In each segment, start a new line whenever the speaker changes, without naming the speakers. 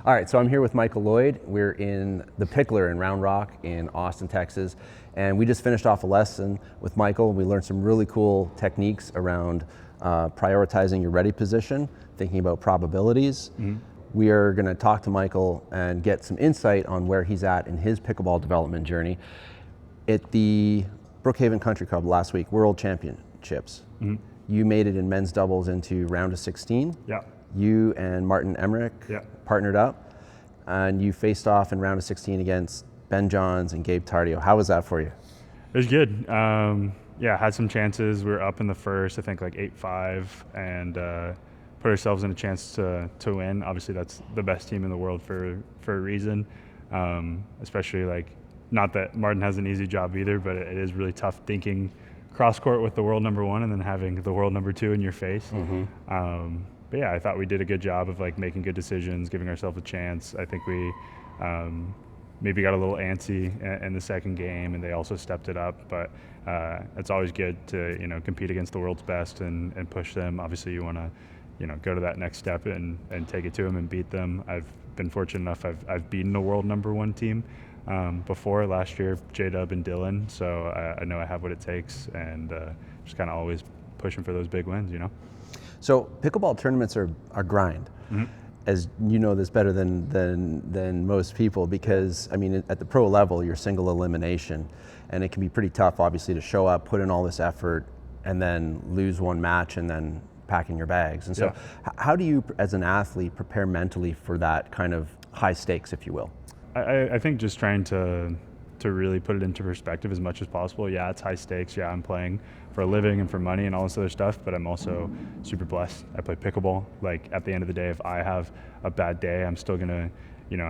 All right, so I'm here with Michael Loyd. We're in the Pickler in Round Rock in Austin, Texas. And we just finished off a lesson with Michael. We learned some really cool techniques around prioritizing your ready position, thinking about probabilities. We are going to talk to Michael and get some insight on where he's at in his pickleball development journey. At the Brookhaven Country Club last week, World Championships, you made it in men's doubles into round of 16.
Yeah.
You and Martin Emmerich partnered up, and you faced off in round of 16 against Ben Johns and Gabe Tardio. How was that for you?
It was good. Had some chances. We were up in the first, I think like 8-5, and put ourselves in a chance to win. Obviously, that's the best team in the world for a reason. Especially like, not that Martin has an easy job either, but it is really tough thinking cross court with the world number one and then having the world number two in your face. But yeah, I thought we did a good job of like making good decisions, giving ourselves a chance. I think we maybe got a little antsy in the second game, and they also stepped it up. But it's always good to compete against the world's best and push them. Obviously, you want to go to that next step and take it to them and beat them. I've been fortunate enough. I've beaten a world number one team before last year, J-Dub and Dylan. So I know I have what it takes, and just kind of always pushing for those big wins.
So pickleball tournaments are grind, as you know this better than most people, because I mean at the pro level you're single elimination, and it can be pretty tough obviously to show up, put in all this effort, and then lose one match and then packing your bags. And so how do you as an athlete prepare mentally for that kind of high stakes, if you will?
I think just trying to really put it into perspective as much as possible. Yeah, it's high stakes. Yeah, I'm playing for a living and for money and all this other stuff, but I'm also super blessed. I play pickleball. Like at the end of the day, if I have a bad day, I'm still gonna,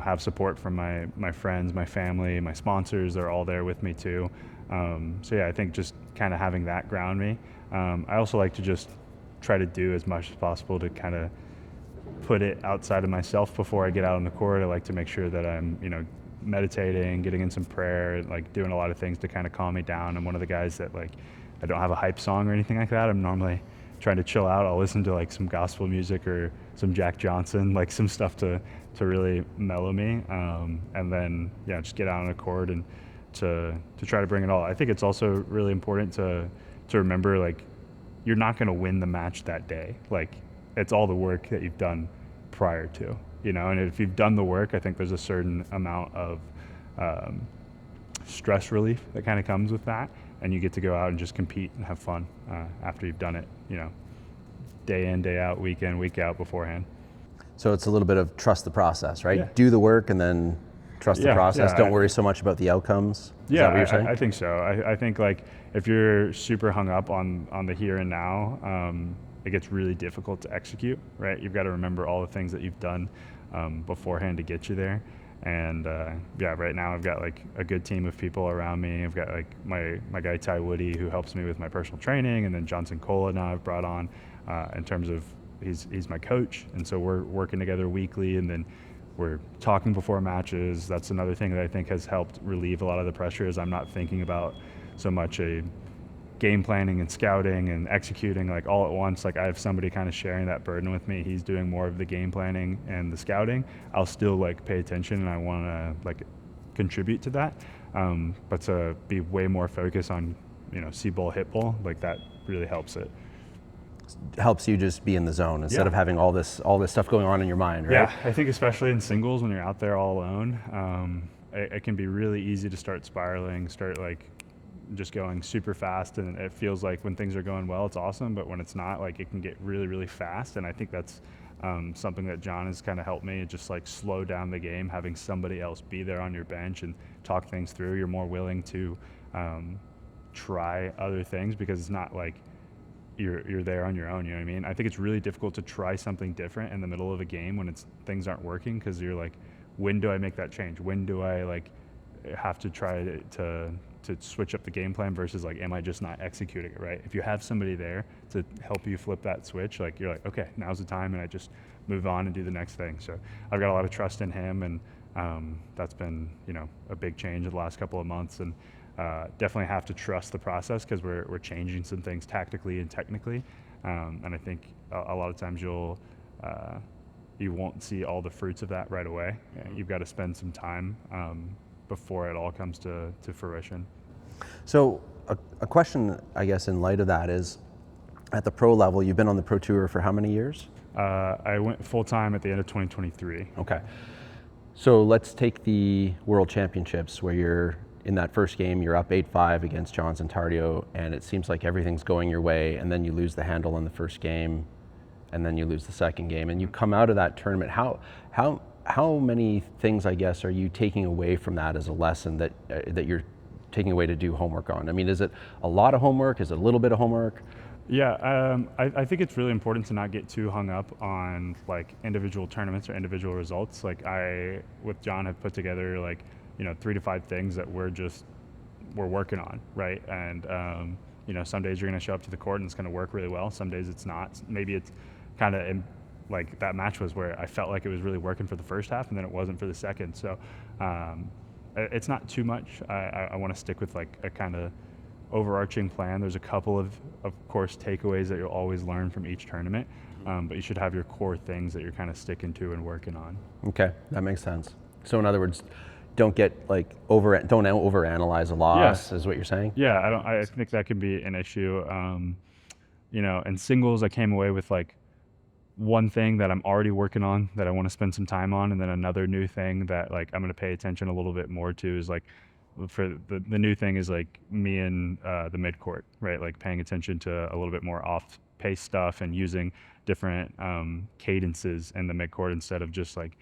have support from my friends, my family, my sponsors. They're all there with me too. So yeah, I think just kind of having that ground me. I also like to just try to do as much as possible to kind of put it outside of myself before I get out on the court. I like to make sure that I'm, meditating, getting in some prayer, like doing a lot of things to kind of calm me down. I'm one of the guys that like, I don't have a hype song or anything like that. I'm normally trying to chill out. I'll listen to like some gospel music or some Jack Johnson, like some stuff to really mellow me. And then, just get out on the court and to try to bring it all. I think it's also really important to remember, like, you're not going to win the match that day. Like, it's all the work that you've done prior to. And if you've done the work, I think there's a certain amount of stress relief that kind of comes with that, and you get to go out and just compete and have fun after you've done it, day in, day out, week in, week out beforehand.
So it's a little bit of trust the process, right?
Yeah.
Do the work and then trust the process. Don't worry so much about the outcomes. Is that what you're saying?
I think so. I think like if you're super hung up on the here and now, it gets really difficult to execute, right? You've got to remember all the things that you've done beforehand to get you there. And right now I've got like a good team of people around me. I've got like my guy Ty Woody, who helps me with my personal training, and then Johnson Cola now I've brought on in terms of he's my coach, and so we're working together weekly, and then we're talking before matches. That's another thing that I think has helped relieve a lot of the pressure, is I'm not thinking about so much a game planning and scouting and executing like all at once. Like I have somebody kind of sharing that burden with me. He's doing more of the game planning and the scouting. I'll still like pay attention, and I want to like contribute to that. But to be way more focused on, see ball, hit ball, like that really helps it.
Helps you just be in the zone instead of having all this stuff going on in your mind, right?
Yeah, I think especially in singles when you're out there all alone, it can be really easy to start spiraling, start like just going super fast, and it feels like when things are going well it's awesome, but when it's not, like it can get really, really fast. And I think that's something that John has kind of helped me, just like slow down the game, having somebody else be there on your bench and talk things through. You're more willing to try other things because it's not like you're there on your own, you know what I mean? I think it's really difficult to try something different in the middle of a game when things aren't working, because you're like, when do I make that change? When do I like have to try to switch up the game plan versus like, am I just not executing it right? If you have somebody there to help you flip that switch, like you're like, okay, now's the time, and I just move on and do the next thing. So I've got a lot of trust in him, and that's been, a big change in the last couple of months. And definitely have to trust the process, because we're changing some things tactically and technically. And I think a lot of times you'll you won't see all the fruits of that right away. You've got to spend some time before it all comes to fruition.
So a question, I guess, in light of that is, at the pro level, you've been on the pro tour for how many years?
I went full time at the end of 2023.
Okay. So let's take the World Championships where you're in that first game, you're up 8-5 against Johnson Tardio, and it seems like everything's going your way, and then you lose the handle in the first game, and then you lose the second game, and you come out of that tournament. How many things, I guess, are you taking away from that as a lesson that you're taking away to do homework on? I mean, is it a lot of homework? Is it a little bit of homework?
Yeah, I think it's really important to not get too hung up on like individual tournaments or individual results. Like I, with John, have put together like, 3 to 5 things that we're working on, right? And some days you're going to show up to the court and it's going to work really well. Some days it's not. Maybe it's kind of like that match was where I felt like it was really working for the first half and then it wasn't for the second. So it's not too much. I want to stick with like a kind of overarching plan. There's a couple of course, takeaways that you'll always learn from each tournament, but you should have your core things that you're kind of sticking to and working on.
Okay, that makes sense. So in other words, don't overanalyze a loss, is what you're saying?
Yeah, I think that can be an issue. In singles, I came away with like one thing that I'm already working on that I want to spend some time on, and then another new thing that like I'm going to pay attention a little bit more to is like, for the new thing is like me and the midcourt, right? Like paying attention to a little bit more off-pace stuff and using different cadences in the midcourt instead of just like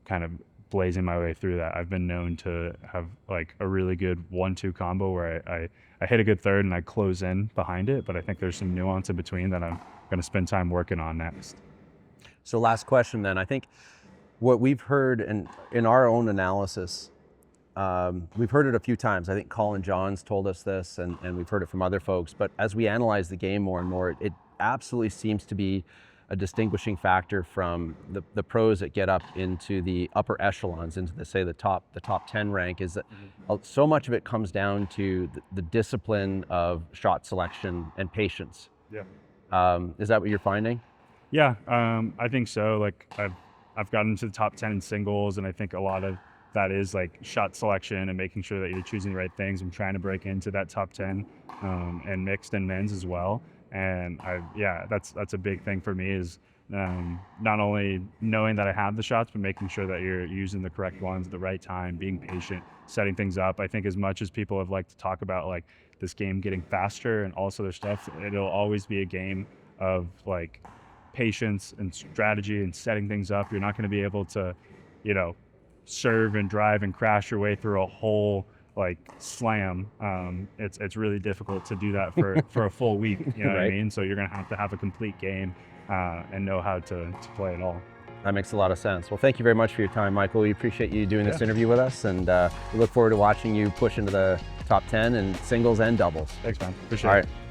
kind of blazing my way through that. I've been known to have like a really good 1-2 combo where I hit a good third and I close in behind it, but I think there's some nuance in between that I'm going to spend time working on next.
So last question then. I think what we've heard in our own analysis, we've heard it a few times. I think Colin Johns told us this, and we've heard it from other folks. But as we analyze the game more and more, it absolutely seems to be a distinguishing factor from the pros that get up into the upper echelons, into the top 10 rank, is that so much of it comes down to the discipline of shot selection and patience.
Yeah.
Is that what you're finding?
Yeah, I think so. Like I've gotten to the top 10 in singles, and I think a lot of that is like shot selection and making sure that you're choosing the right things. I'm trying to break into that top 10 and mixed and men's as well. And that's a big thing for me is not only knowing that I have the shots, but making sure that you're using the correct ones at the right time, being patient, setting things up. I think as much as people have liked to talk about like this game getting faster and all this other stuff, it'll always be a game of like patience and strategy and setting things up. You're not going to be able to, serve and drive and crash your way through a whole like slam. It's really difficult to do that for a full week. You know
Right.
what I mean? So you're going to have a complete game and know how to play it all.
That makes a lot of sense. Well, thank you very much for your time, Michael. We appreciate you doing this interview with us, and we look forward to watching you push into the top 10 in singles and doubles.
Thanks, man. Appreciate
All
it.
right.